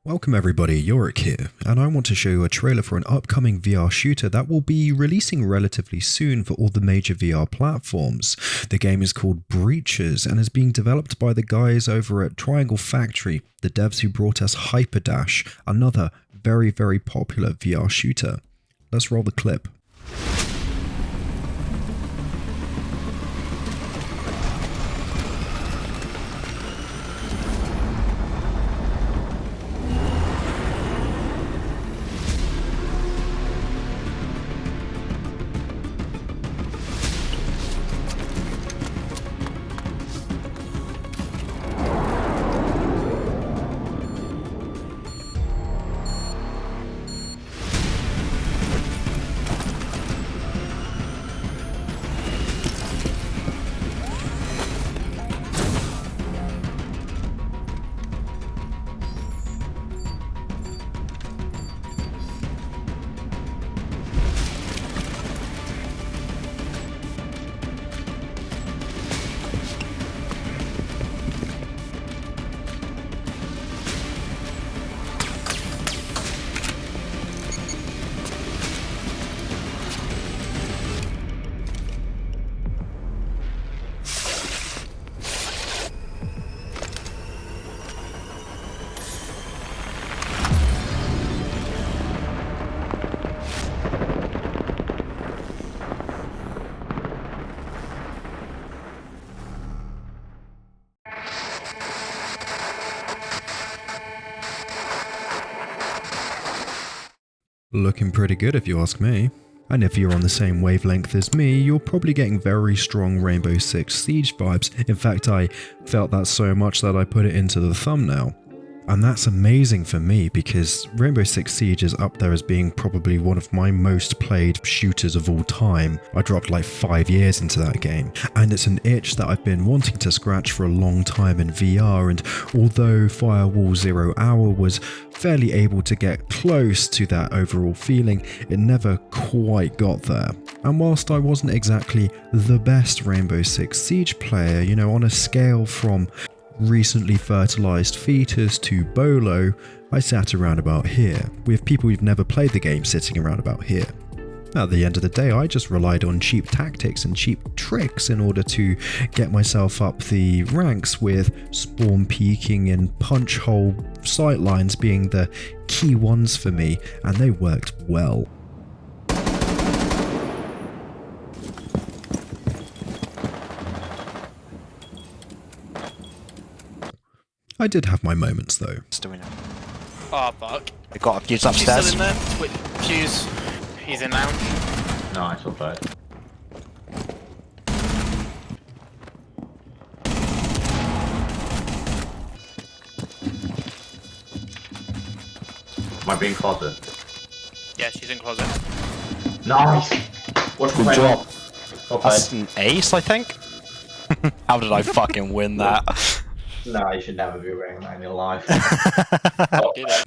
Welcome everybody, Yorick here, and I want to show you a trailer for an upcoming VR shooter that will be releasing relatively soon for all the major VR platforms. The game is called Breaches and is being developed by the guys over at Triangle Factory, the devs who brought us Hyperdash, another very popular VR shooter. Let's roll the clip. Looking pretty good if you ask me. And if you're on the same wavelength as me, you're probably getting very strong Rainbow Six Siege vibes. In fact, I felt that so much that I put it into the thumbnail. And that's amazing for me because Rainbow Six Siege is up there as being probably one of my most played shooters of all time. I dropped like 5 years into that game, and it's an itch that I've been wanting to scratch for a long time in VR, and although Firewall 0 Hour was fairly able to get close to that overall feeling, it never quite got there. And whilst I wasn't exactly the best Rainbow Six Siege player, you know, on a scale from recently fertilized fetus to bolo, I sat around about here, with people who've never played the game sitting around about here. At the end of the day, I just relied on cheap tactics and cheap tricks in order to get myself up the ranks, with spawn peeking and punch hole sightlines being the key ones for me, and they worked well. I did have my moments though. Oh fuck. They got a fuse upstairs. Still in there? Fuse. He's in lounge. Nice, all right. Might be in closet. Yeah, she's in closet. Nice! What's Good job. Okay. That's an ace, I think. How did I fucking win that? No, you should never be wearing that in your life.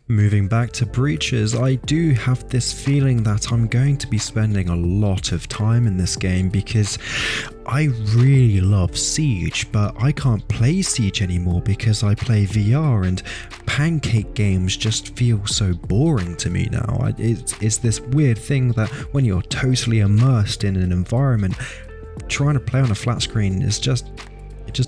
Moving back to Breaches, I do have this feeling that I'm going to be spending a lot of time in this game because I really love Siege, but I can't play Siege anymore because I play VR, and pancake games just feel so boring to me now. It's this weird thing that when you're totally immersed in an environment, trying to play on a flat screen is just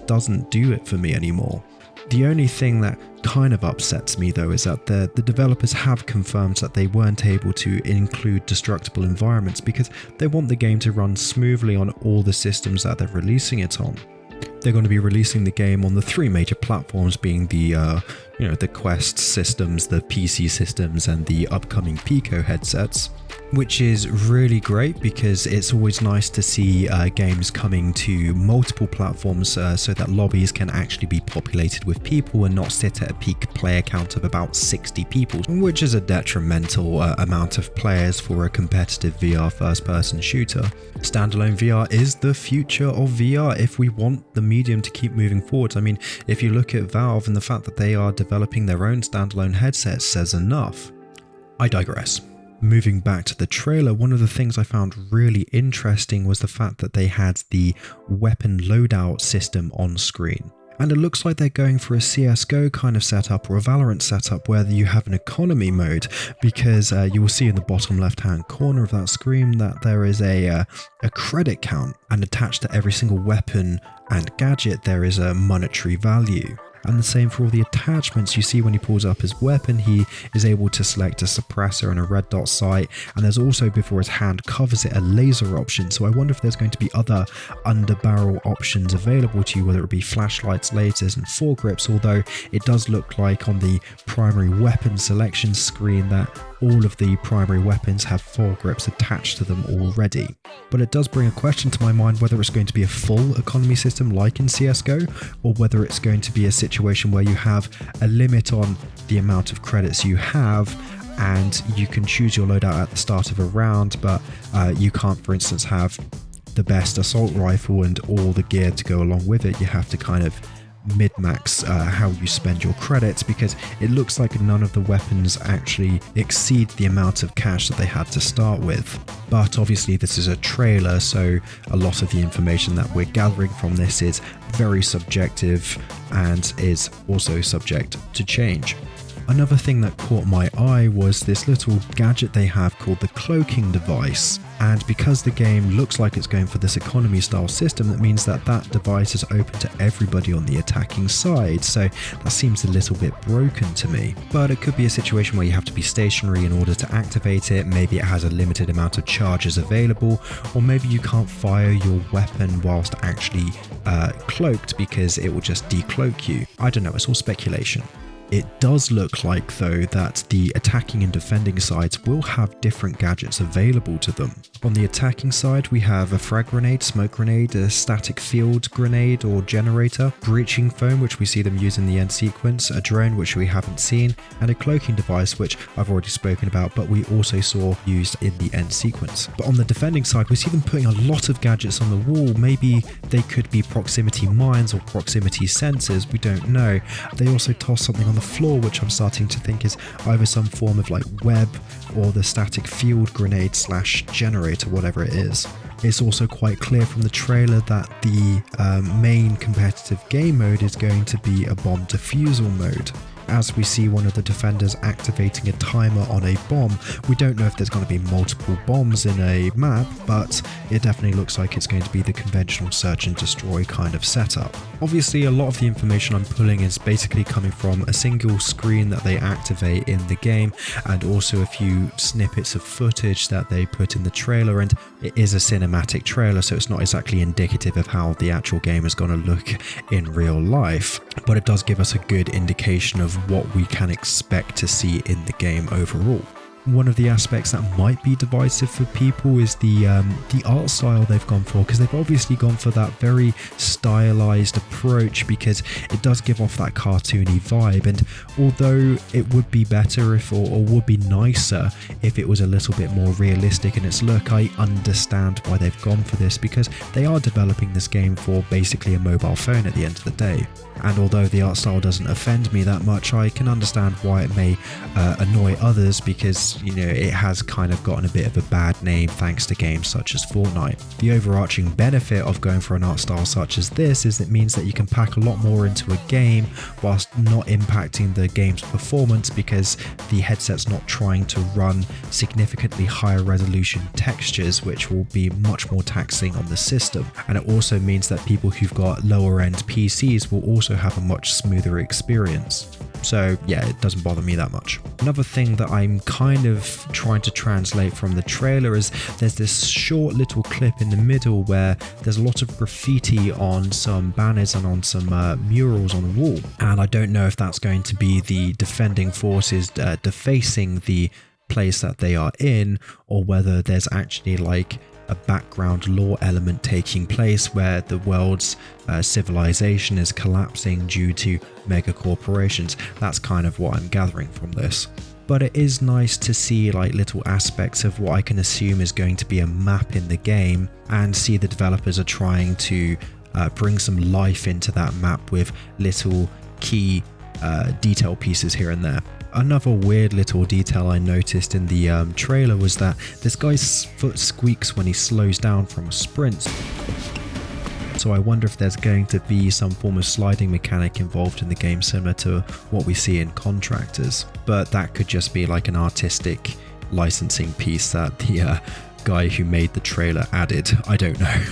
doesn't do it for me anymore. The only thing that kind of upsets me though is that the developers have confirmed that they weren't able to include destructible environments because they want the game to run smoothly on all the systems that they're releasing it on. They're going to be releasing the game on the three major platforms, being the the Quest systems, the PC systems, and the upcoming Pico headsets, which is really great because it's always nice to see games coming to multiple platforms so that lobbies can actually be populated with people and not sit at a peak player count of about 60 people, which is a detrimental amount of players for a competitive VR first-person shooter. Standalone VR is the future of VR if we want the medium to keep moving forward. I mean, if you look at Valve and the fact that they are developing their own standalone headsets says enough. I digress. Moving back to the trailer, one of the things I found really interesting was the fact that they had the weapon loadout system on screen. And it looks like they're going for a CSGO kind of setup or a Valorant setup where you have an economy mode, because you will see in the bottom left hand corner of that screen that there is a credit count, and attached to every single weapon and gadget there is a monetary value. And the same for all the attachments. You see when he pulls up his weapon, he is able to select a suppressor and a red dot sight, and there's also, before his hand covers it, a laser option. So I wonder if there's going to be other under barrel options available to you, whether it be flashlights, lasers and foregrips, although it does look like on the primary weapon selection screen that all of the primary weapons have foregrips attached to them already. But it does bring a question to my mind whether it's going to be a full economy system like in CSGO, or whether it's going to be a situation where you have a limit on the amount of credits you have, and you can choose your loadout at the start of a round, but you can't, for instance, have the best assault rifle and all the gear to go along with it. You have to kind of mid-max how you spend your credits, because it looks like none of the weapons actually exceed the amount of cash that they had to start with. But obviously this is a trailer, so a lot of the information that we're gathering from this is very subjective and is also subject to change. Another thing that caught my eye was this little gadget they have called the cloaking device. And because the game looks like it's going for this economy style system, that means that that device is open to everybody on the attacking side. So that seems a little bit broken to me. But it could be a situation where you have to be stationary in order to activate it. Maybe it has a limited amount of charges available, or maybe you can't fire your weapon whilst actually cloaked because it will just decloak you. I don't know, it's all speculation. It does look like, though, that the attacking and defending sides will have different gadgets available to them. On the attacking side, we have a frag grenade, smoke grenade, a static field grenade or generator, breaching foam, which we see them use in the end sequence, a drone, which we haven't seen, and a cloaking device, which I've already spoken about, but we also saw used in the end sequence. But on the defending side, we see them putting a lot of gadgets on the wall. Maybe they could be proximity mines or proximity sensors, we don't know. They also toss something on the floor, which I'm starting to think is either some form of like web or the static field grenade / generator, whatever it is. It's also quite clear from the trailer that the main competitive game mode is going to be a bomb defusal mode. As we see one of the defenders activating a timer on a bomb. We don't know if there's going to be multiple bombs in a map, but it definitely looks like it's going to be the conventional search and destroy kind of setup. Obviously, a lot of the information I'm pulling is basically coming from a single screen that they activate in the game, and also a few snippets of footage that they put in the trailer, and it is a cinematic trailer, so it's not exactly indicative of how the actual game is going to look in real life, but it does give us a good indication of what we can expect to see in the game overall. One of the aspects that might be divisive for people is the art style they've gone for, because they've obviously gone for that very stylized approach, because it does give off that cartoony vibe. And although it would be better if, or would be nicer if it was a little bit more realistic in its look, I understand why they've gone for this, because they are developing this game for basically a mobile phone at the end of the day. And although the art style doesn't offend me that much, I can understand why it may annoy others, because you know, it has kind of gotten a bit of a bad name thanks to games such as Fortnite. The overarching benefit of going for an art style such as this is it means that you can pack a lot more into a game whilst not impacting the game's performance, because the headset's not trying to run significantly higher resolution textures, which will be much more taxing on the system. And it also means that people who've got lower end PCs will also have a much smoother experience. So yeah, it doesn't bother me that much. Another thing that I'm kind of trying to translate from the trailer is there's this short little clip in the middle where there's a lot of graffiti on some banners and on some murals on the wall. And I don't know if that's going to be the defending forces defacing the place that they are in, or whether there's actually like a background lore element taking place where the world's civilization is collapsing due to mega corporations. That's kind of what I'm gathering from this. But it is nice to see like little aspects of what I can assume is going to be a map in the game, and see the developers are trying to bring some life into that map with little key detail pieces here and there. Another weird little detail I noticed in the trailer was that this guy's foot squeaks when he slows down from a sprint. so I wonder if there's going to be some form of sliding mechanic involved in the game similar to what we see in Contractors, but that could just be like an artistic licensing piece that the guy who made the trailer added. I don't know.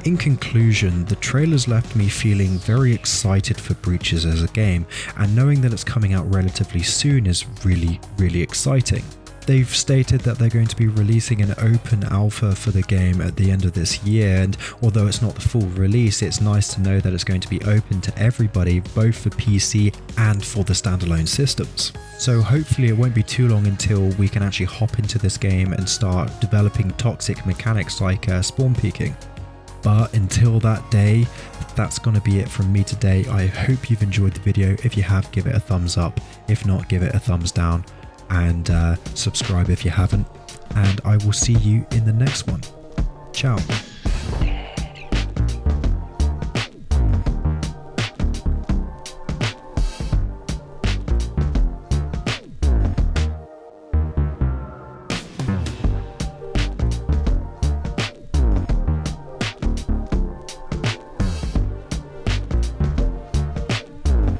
In conclusion, the trailers left me feeling very excited for Breaches as a game, and knowing that it's coming out relatively soon is really, really exciting. They've stated that they're going to be releasing an open alpha for the game at the end of this year, and although it's not the full release, it's nice to know that it's going to be open to everybody, both for PC and for the standalone systems. So hopefully it won't be too long until we can actually hop into this game and start developing toxic mechanics like spawn peeking. But until that day, that's going to be it from me today. I hope you've enjoyed the video. If you have, give it a thumbs up. If not, give it a thumbs down. And subscribe if you haven't. And I will see you in the next one. Ciao.